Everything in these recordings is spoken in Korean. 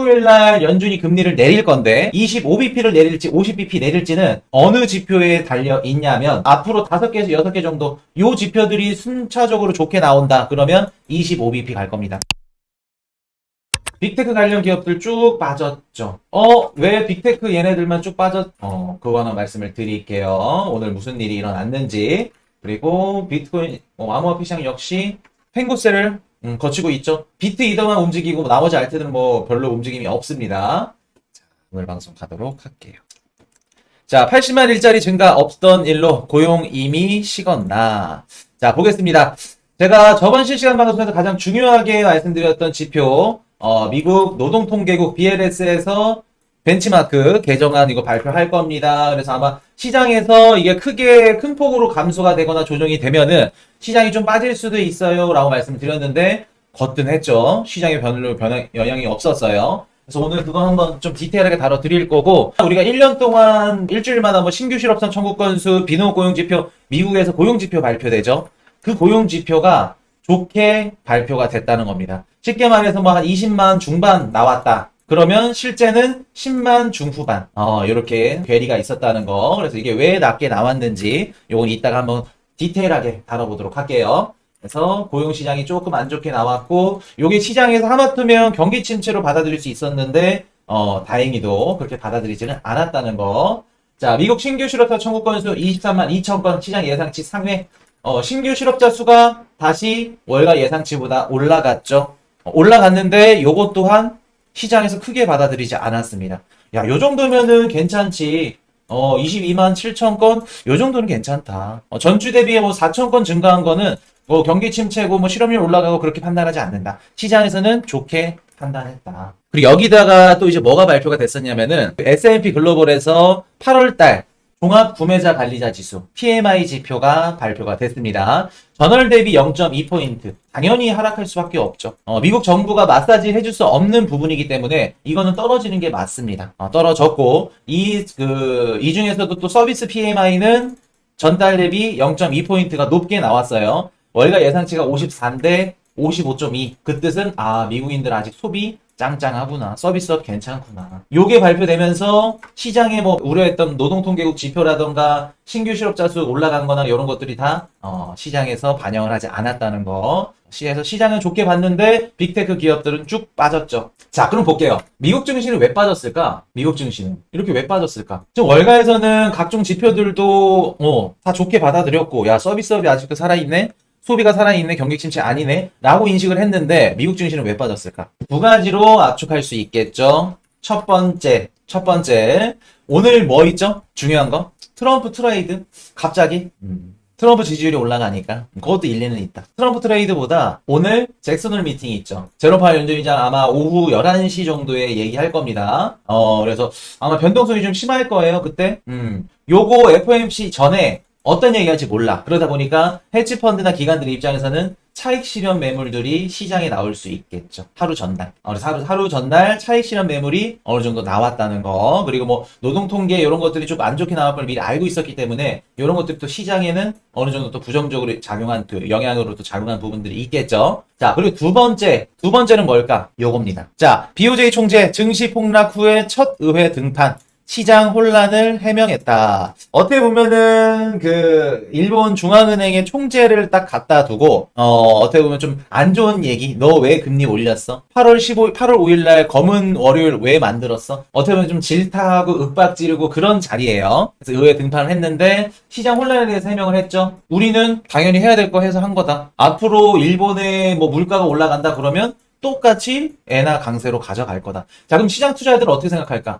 토요일날 연준이 금리를 내릴 건데 25bp를 내릴지 50bp 내릴지는 어느 지표에 달려 있냐면 앞으로 5개에서 6개 정도 요 지표들이 순차적으로 좋게 나온다. 그러면 25bp 갈 겁니다. 빅테크 관련 기업들 쭉 빠졌죠. 왜 빅테크 얘네들만 쭉 그거는 말씀을 드릴게요. 오늘 무슨 일이 일어났는지. 그리고 비트코인, 암호화폐 시장 역시 횡보세를 거치고 있죠. 비트 이더만 움직이고 나머지 알트들은 뭐 별로 움직임이 없습니다. 자, 오늘 방송 가도록 할게요. 자, 80만 일자리 증가 없던 일로 고용 이미 식었나. 자, 보겠습니다. 제가 저번 실시간 방송에서 가장 중요하게 말씀드렸던 지표, 미국 노동통계국 BLS에서 벤치마크 개정안 이거 발표할 겁니다. 그래서 아마 시장에서 이게 크게 큰 폭으로 감소가 되거나 조정이 되면은 시장이 좀 빠질 수도 있어요 라고 말씀드렸는데 거뜬했죠. 시장에 별로 영향이 없었어요. 그래서 오늘 그거 한번 좀 디테일하게 다뤄드릴 거고, 우리가 1년 동안 일주일마다 뭐 신규 실업선 청구 건수, 비농업 고용지표, 미국에서 고용지표 발표되죠. 그 고용지표가 좋게 발표가 됐다는 겁니다. 쉽게 말해서 뭐 한 20만 중반 나왔다. 그러면 실제는 10만 중후반. 이렇게 괴리가 있었다는 거. 그래서 이게 왜 낮게 나왔는지 요건 이따가 한번 디테일하게 다뤄보도록 할게요. 그래서 고용시장이 조금 안 좋게 나왔고, 요게 시장에서 하마터면 경기 침체로 받아들일 수 있었는데, 다행히도 그렇게 받아들이지는 않았다는 거. 자, 미국 신규 실업자 청구 건수 23만 2천 건, 시장 예상치 상회. 신규 실업자 수가 다시 월가 예상치보다 올라갔죠. 올라갔는데 요것 또한 시장에서 크게 받아들이지 않았습니다. 야, 요 정도면은 괜찮지. 22만 7천 건, 요 정도는 괜찮다. 전주 대비에 뭐 4천 건 증가한 거는 뭐 경기 침체고 뭐 실업률 올라가고 그렇게 판단하지 않는다. 시장에서는 좋게 판단했다. 그리고 여기다가 또 이제 뭐가 발표가 됐었냐면은 S&P 글로벌에서 8월달 종합 구매자 관리자 지수 PMI 지표가 발표가 됐습니다. 전월 대비 0.2포인트. 당연히 하락할 수밖에 없죠. 미국 정부가 마사지 해줄 수 없는 부분이기 때문에 이거는 떨어지는 게 맞습니다. 떨어졌고, 이 중에서도 또 서비스 PMI는 전달 대비 0.2포인트가 높게 나왔어요. 월가 예상치가 54인데 55.2. 그 뜻은, 미국인들 아직 소비 짱짱하구나. 서비스업 괜찮구나. 요게 발표되면서 시장에 뭐 우려했던 노동통계국 지표라던가 신규 실업자 수 올라간 거나 이런 것들이 다 시장에서 반영을 하지 않았다는 거. 그래서 시장은 좋게 봤는데 빅테크 기업들은 쭉 빠졌죠. 자, 그럼 볼게요. 미국 증시는 왜 빠졌을까? 미국 증시는 이렇게 왜 빠졌을까? 지금 월가에서는 각종 지표들도 다 좋게 받아들였고, 야, 서비스업이 아직도 살아있네? 소비가 살아있네, 경기 침체 아니네 라고 인식을 했는데 미국 증시는 왜 빠졌을까? 두 가지로 압축할 수 있겠죠. 첫 번째 오늘 뭐 있죠? 중요한 거 트럼프 트레이드. 갑자기 트럼프 지지율이 올라가니까 그것도 일리는 있다. 트럼프 트레이드보다 오늘 잭슨홀 미팅이 있죠. 제롬 파월 연준의장 아마 오후 11시 정도에 얘기할 겁니다. 그래서 아마 변동성이 좀 심할 거예요 그때. 요거 FOMC 전에 어떤 얘기할지 몰라. 그러다 보니까 헤지펀드나 기관들 입장에서는 차익 실현 매물들이 시장에 나올 수 있겠죠. 하루 전날. 하루 전날 차익 실현 매물이 어느 정도 나왔다는 거. 그리고 뭐 노동 통계 이런 것들이 좀 안 좋게 나올 걸 미리 알고 있었기 때문에 이런 것들이 또 시장에는 어느 정도 또 부정적으로 작용한 영향으로 또 작용한 부분들이 있겠죠. 자, 그리고 두 번째는 뭘까? 요겁니다. 자, BOJ 총재 증시 폭락 후에 첫 의회 등판. 시장 혼란을 해명했다. 어떻게 보면은 일본 중앙은행의 총재를 딱 갖다 두고 어떻게 보면 좀 안 좋은 얘기. 너 왜 금리 올렸어? 8월 5일 날 검은 월요일 왜 만들었어? 어떻게 보면 좀 질타하고 윽박지르고 그런 자리예요. 그래서 의회에 등판을 했는데 시장 혼란에 대해서 해명을 했죠. 우리는 당연히 해야 될 거 해서 한 거다. 앞으로 일본의 뭐 물가가 올라간다 그러면 똑같이 엔화 강세로 가져갈 거다. 자, 그럼 시장 투자자들은 어떻게 생각할까?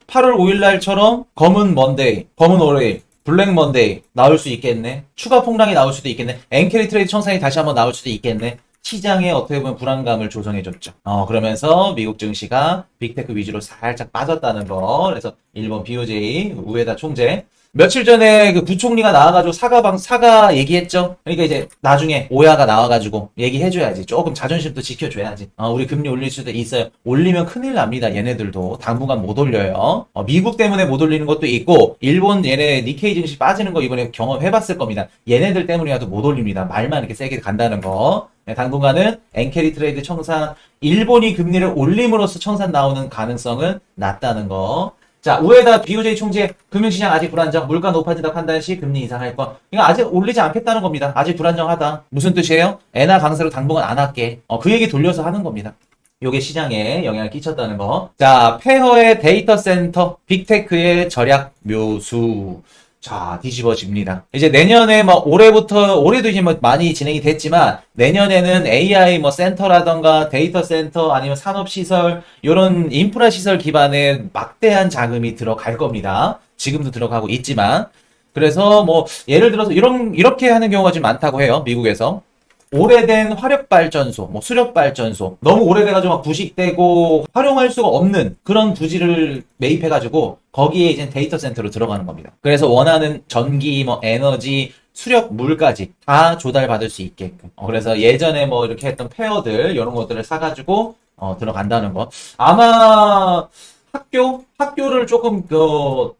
8월 5일 날처럼 검은 먼데이, 검은 월요일, 블랙 먼데이 나올 수 있겠네. 추가 폭락이 나올 수도 있겠네. 엔캐리 트레이드 청산이 다시 한번 나올 수도 있겠네. 시장에 어떻게 보면 불안감을 조성해줬죠. 그러면서 미국 증시가 빅테크 위주로 살짝 빠졌다는 거. 그래서 일본 BOJ 우에다 총재 며칠 전에 그 부총리가 나와가지고 사과 얘기했죠. 그러니까 이제 나중에 오야가 나와가지고 얘기해줘야지. 조금 자존심도 지켜줘야지. 우리 금리 올릴 수도 있어요. 올리면 큰일 납니다. 얘네들도 당분간 못 올려요. 미국 때문에 못 올리는 것도 있고 일본 얘네 니케이 증시 빠지는 거 이번에 경험해봤을 겁니다. 얘네들 때문이라도 못 올립니다. 말만 이렇게 세게 간다는 거. 네, 당분간은 엔캐리 트레이드 청산 일본이 금리를 올림으로써 청산 나오는 가능성은 낮다는 거. 자, 우에다 BOJ 총재 금융시장 아직 불안정, 물가 높아진다 판단 시 금리 인상할 거. 이거 아직 올리지 않겠다는 겁니다. 아직 불안정하다. 무슨 뜻이에요? 엔화 강세로 당분간 안 할게. 그 얘기 돌려서 하는 겁니다. 요게 시장에 영향을 끼쳤다는 거. 자, 페어의 데이터 센터, 빅테크의 절약 묘수. 자, 뒤집어집니다. 이제 내년에 올해도 이제 많이 진행이 됐지만, 내년에는 AI 센터라던가 데이터 센터 아니면 산업시설, 요런 인프라 시설 기반의 막대한 자금이 들어갈 겁니다. 지금도 들어가고 있지만. 그래서 예를 들어서 이렇게 하는 경우가 좀 많다고 해요. 미국에서. 오래된 화력발전소, 수력발전소, 너무 오래돼가지고 막 부식되고 활용할 수가 없는 그런 부지를 매입해가지고 거기에 이제 데이터 센터로 들어가는 겁니다. 그래서 원하는 전기, 에너지, 수력, 물까지 다 조달받을 수 있게끔. 그래서 예전에 이렇게 했던 페어들, 이런 것들을 사가지고 들어간다는 거. 아마 학교를 조금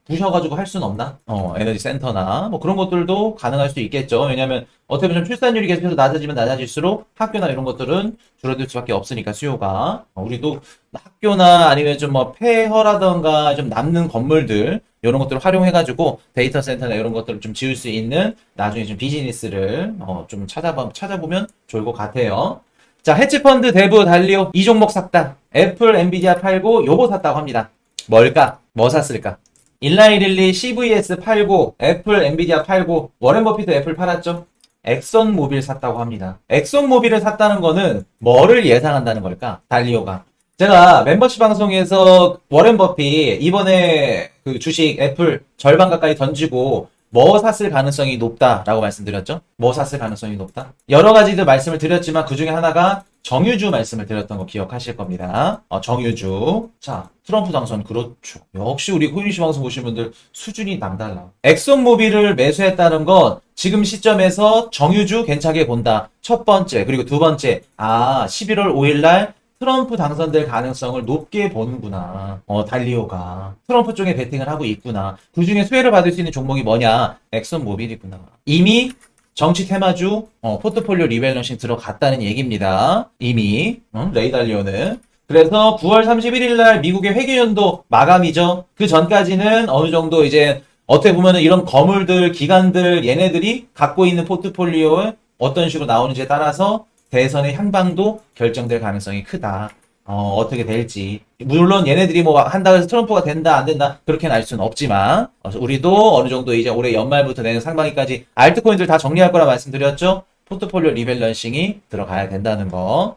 부셔가지고 할 수는 없나? 에너지 센터나 그런 것들도 가능할 수 있겠죠. 왜냐면 어떻게 보면 출산율이 계속해서 낮아지면 낮아질수록 학교나 이런 것들은 줄어들 수밖에 없으니까 수요가. 우리도 학교나 아니면 좀 폐허라던가 좀 남는 건물들 이런 것들을 활용해가지고 데이터 센터나 이런 것들을 좀 지을 수 있는 나중에 좀 비즈니스를 좀 찾아보면 좋을 것 같아요. 자, 헤지펀드 대부 달리오 이 종목 샀다. 애플, 엔비디아 팔고 요거 샀다고 합니다. 뭘까? 뭐 샀을까? 일라이릴리 CVS 팔고 애플, 엔비디아 팔고 워렌 버핏도 애플 팔았죠? 엑손모빌 샀다고 합니다. 엑손모빌을 샀다는 거는 뭐를 예상한다는 걸까? 달리오가. 제가 멤버십 방송에서 워렌 버핏 이번에 그 주식 애플 절반 가까이 던지고 뭐 샀을 가능성이 높다라고 말씀드렸죠? 뭐 샀을 가능성이 높다? 여러 가지들 말씀을 드렸지만 그 중에 하나가 정유주 말씀을 드렸던 거 기억하실 겁니다. 정유주. 자, 트럼프 당선 그렇죠. 역시 우리 호윤씨 방송 보신 분들 수준이 남달라. 엑손모빌을 매수했다는 건 지금 시점에서 정유주 괜찮게 본다. 첫 번째. 그리고 두 번째. 11월 5일 날 트럼프 당선될 가능성을 높게 보는구나. 달리오가. 트럼프 쪽에 베팅을 하고 있구나. 그 중에 수혜를 받을 수 있는 종목이 뭐냐? 엑손모빌이구나. 이미 정치 테마주, 포트폴리오 리밸런싱 들어갔다는 얘기입니다. 이미, 레이달리오는. 그래서 9월 31일 날 미국의 회계연도 마감이죠. 그 전까지는 어느 정도 이제 어떻게 보면은 이런 거물들, 기관들, 얘네들이 갖고 있는 포트폴리오에 어떤 식으로 나오는지에 따라서 대선의 향방도 결정될 가능성이 크다. 어떻게 될지. 물론 얘네들이 한다고 해서 트럼프가 된다, 안 된다, 그렇게는 알 수는 없지만, 우리도 어느 정도 이제 올해 연말부터 내년 상반기까지 알트코인들 다 정리할 거라 말씀드렸죠? 포트폴리오 리밸런싱이 들어가야 된다는 거.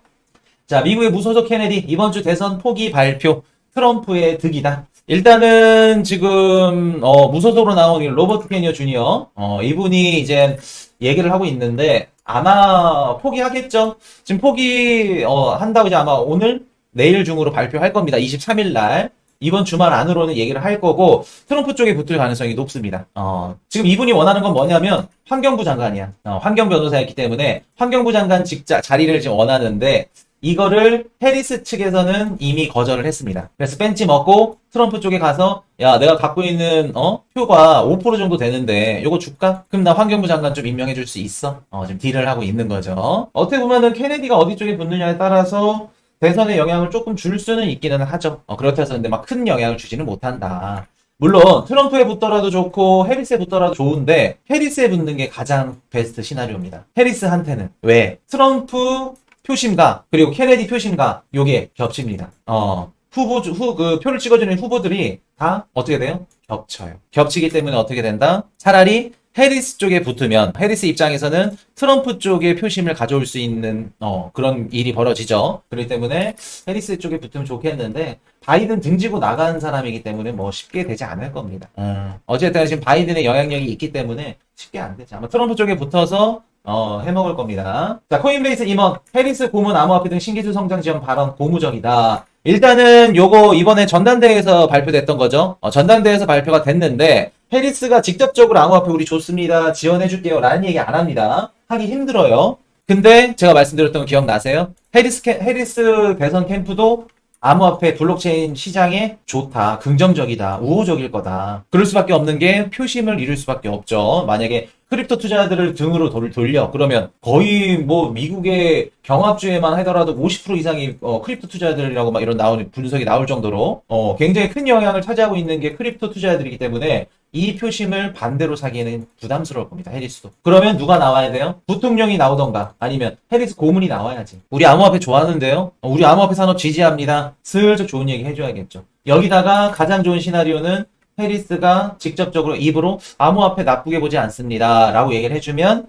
자, 미국의 무소속 케네디, 이번 주 대선 포기 발표, 트럼프의 득이다. 일단은 지금, 무소속으로 나온 로버트 케니어 주니어, 이분이 이제 얘기를 하고 있는데, 아마 포기하겠죠? 지금 한다고 이제 아마 오늘, 내일 중으로 발표할 겁니다. 23일 날. 이번 주말 안으로는 얘기를 할 거고, 트럼프 쪽에 붙을 가능성이 높습니다. 지금 이분이 원하는 건 뭐냐면, 환경부 장관이야. 환경 변호사였기 때문에, 환경부 장관 자리를 지금 원하는데, 이거를 해리스 측에서는 이미 거절을 했습니다. 그래서 벤치 먹고 트럼프 쪽에 가서 야, 내가 갖고 있는 표가 5% 정도 되는데 요거 줄까? 그럼 나 환경부 장관 좀 임명해 줄 수 있어? 지금 딜을 하고 있는 거죠. 어떻게 보면은 케네디가 어디 쪽에 붙느냐에 따라서 대선에 영향을 조금 줄 수는 있기는 하죠. 그렇다 해서 근데 막 큰 영향을 주지는 못한다. 물론 트럼프에 붙더라도 좋고 해리스에 붙더라도 좋은데 해리스에 붙는 게 가장 베스트 시나리오입니다. 해리스한테는. 왜? 트럼프 표심과 그리고 케네디 표심과 요게 겹칩니다. 그 표를 찍어주는 후보들이 다 어떻게 돼요? 겹쳐요. 겹치기 때문에 어떻게 된다? 차라리 해리스 쪽에 붙으면 해리스 입장에서는 트럼프 쪽의 표심을 가져올 수 있는 그런 일이 벌어지죠. 그렇기 때문에 해리스 쪽에 붙으면 좋겠는데 바이든 등지고 나간 사람이기 때문에 쉽게 되지 않을 겁니다. 어쨌든 지금 바이든의 영향력이 있기 때문에 쉽게 안 되죠. 아마 트럼프 쪽에 붙어서 해먹을 겁니다. 자, 코인베이스 임원, 해리스 고문 암호화폐 등 신기술 성장 지원 발언 고무적이다. 일단은 요거 이번에 전당대회에서 발표됐던 거죠. 전당대회에서 발표가 됐는데 해리스가 직접적으로 암호화폐 우리 좋습니다, 지원해줄게요 라는 얘기 안 합니다. 하기 힘들어요. 근데 제가 말씀드렸던 거 기억나세요? 해리스 대선 캠프도 암호화폐 블록체인 시장에 좋다, 긍정적이다, 우호적일 거다. 그럴 수밖에 없는 게 표심을 이룰 수밖에 없죠. 만약에 크립토 투자들을 등으로 돌려. 그러면 거의 뭐 미국의 경합주에만 하더라도 50% 이상이 크립토 투자들이라고 막 이런 분석이 나올 정도로 굉장히 큰 영향을 차지하고 있는 게 크립토 투자들이기 때문에 이 표심을 반대로 사기에는 부담스러울 겁니다. 해리스도. 그러면 누가 나와야 돼요? 부통령이 나오던가 아니면 해리스 고문이 나와야지. 우리 암호화폐 좋아하는데요? 우리 암호화폐 산업 지지합니다. 슬쩍 좋은 얘기 해줘야겠죠. 여기다가 가장 좋은 시나리오는 해리스가 직접적으로 입으로 암호화폐 나쁘게 보지 않습니다 라고 얘기를 해주면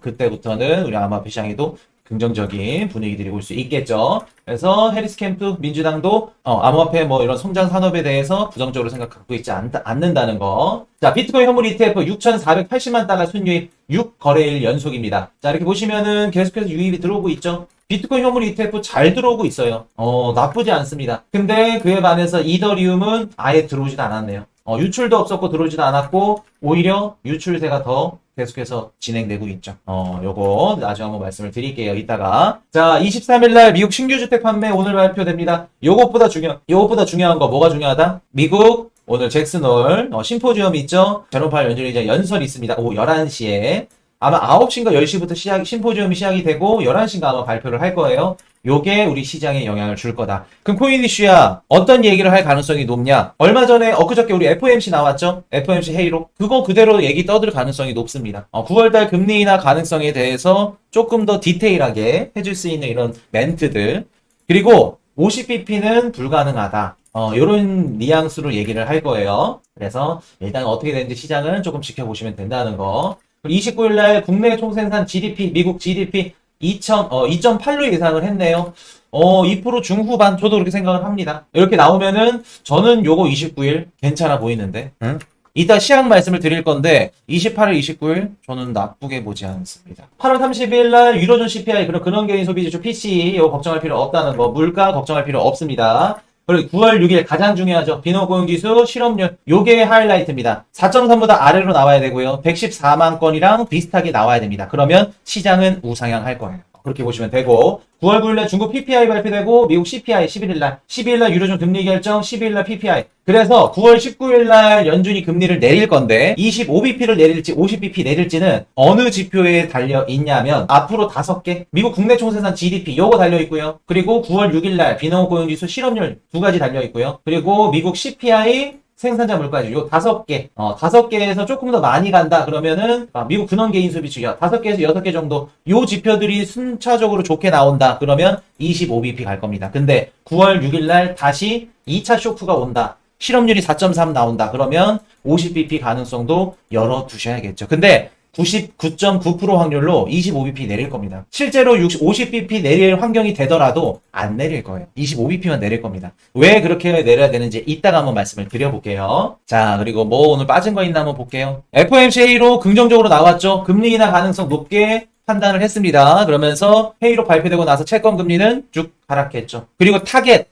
그때부터는 우리 암호화폐 시장에도 긍정적인 분위기들이 올 수 있겠죠. 그래서 해리스 캠프 민주당도 암호화폐 뭐 이런 성장 산업에 대해서 부정적으로 생각하고 있지 않는다는 거. 자, 비트코인 현물 ETF 6,480만 달러 순유입 6거래일 연속입니다. 자, 이렇게 보시면은 계속해서 유입이 들어오고 있죠. 비트코인 현물 ETF 잘 들어오고 있어요. 나쁘지 않습니다. 근데 그에 반해서 이더리움은 아예 들어오지도 않았네요. 유출도 없었고 들어오지도 않았고 오히려 유출세가 더 계속해서 진행되고 있죠. 요거 나중에 한번 말씀을 드릴게요. 이따가. 자, 23일날 미국 신규주택 판매 오늘 발표됩니다. 요것보다 중요한 거 뭐가 중요하다? 미국 오늘 잭슨홀 심포지엄 있죠? 제롬 파월 연설이 있습니다. 오후 11시에. 아마 9시인가 10시부터 심포지엄이 시작이 되고 11시인가 아마 발표를 할 거예요. 요게 우리 시장에 영향을 줄 거다. 그럼 코인 이슈야 어떤 얘기를 할 가능성이 높냐? 얼마 전에 엊그저께 우리 FOMC 나왔죠? FOMC 회의록. 그거 그대로 얘기 떠들 가능성이 높습니다. 9월달 금리 인하 가능성에 대해서 조금 더 디테일하게 해줄 수 있는 이런 멘트들. 그리고 50bp는 불가능하다. 요런 뉘앙스로 얘기를 할 거예요. 그래서 일단 어떻게 되는지 시장은 조금 지켜보시면 된다는 거. 29일날 국내 총생산 GDP, 미국 GDP 2.8로 예상을 했네요. 2% 중후반, 저도 그렇게 생각을 합니다. 이렇게 나오면은, 저는 요거 29일 괜찮아 보이는데, 응? 이따 시황 말씀을 드릴 건데, 28일, 29일, 저는 나쁘게 보지 않습니다. 8월 30일 날, 유로존 CPI, 그런 개인 소비지수 PCE, 이거 걱정할 필요 없다는 거, 물가 걱정할 필요 없습니다. 그리고 9월 6일 가장 중요하죠. 비노고용지수 실업률. 요게 하이라이트입니다. 4.3보다 아래로 나와야 되고요. 114만 건이랑 비슷하게 나와야 됩니다. 그러면 시장은 우상향할 거예요. 그렇게 보시면 되고 9월 9일날 중국 PPI 발표되고 미국 CPI 11일날 유로존 금리 결정 12일날 PPI. 그래서 9월 19일날 연준이 금리를 내릴 건데 25bp를 내릴지 50bp 내릴지는 어느 지표에 달려 있냐면 앞으로 5개 미국 국내 총생산 GDP 요거 달려 있고요. 그리고 9월 6일날 비농업고용지수 실업률 2가지 달려 있고요. 그리고 미국 CPI 생산자 물가지 요 5개 5개에서 조금 더 많이 간다 그러면은 미국 근원 개인 소비지 5개에서 6개 정도 요 지표들이 순차적으로 좋게 나온다 그러면 25bp 갈 겁니다. 근데 9월 6일날 다시 2차 쇼크가 온다 실업률이 4.3 나온다 그러면 50bp 가능성도 열어두셔야겠죠. 근데 99.9% 확률로 25bp 내릴 겁니다. 실제로 50bp 내릴 환경이 되더라도 안 내릴 거예요. 25bp만 내릴 겁니다. 왜 그렇게 내려야 되는지 이따가 한번 말씀을 드려볼게요. 자, 그리고 뭐 오늘 빠진 거 있나 한번 볼게요. FOMC 회의로 긍정적으로 나왔죠. 금리 인하 가능성 높게 판단을 했습니다. 그러면서 회의록 발표되고 나서 채권 금리는 쭉 하락했죠. 그리고 타겟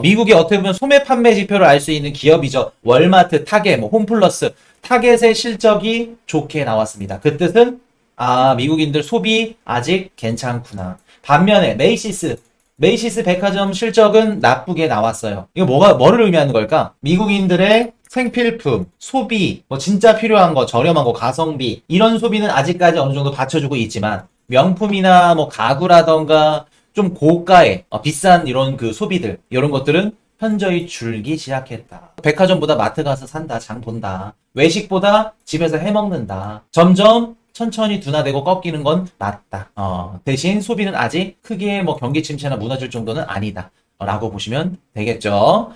미국이 어떻게 보면 소매 판매 지표를 알 수 있는 기업이죠. 월마트, 타겟, 홈플러스 타겟의 실적이 좋게 나왔습니다. 그 뜻은 미국인들 소비 아직 괜찮구나. 반면에 메이시스 백화점 실적은 나쁘게 나왔어요. 이거 뭐를 의미하는 걸까? 미국인들의 생필품, 소비, 뭐 진짜 필요한 거, 저렴한 거, 가성비 이런 소비는 아직까지 어느 정도 받쳐주고 있지만 명품이나 뭐 가구라던가 좀 고가의 비싼 이런 그 소비들 이런 것들은 현저히 줄기 시작했다. 백화점보다 마트 가서 산다, 장 본다. 외식보다 집에서 해먹는다. 점점 천천히 둔화되고 꺾이는 건 맞다. 대신 소비는 아직 크게 뭐 경기 침체나 무너질 정도는 아니다. 라고 보시면 되겠죠.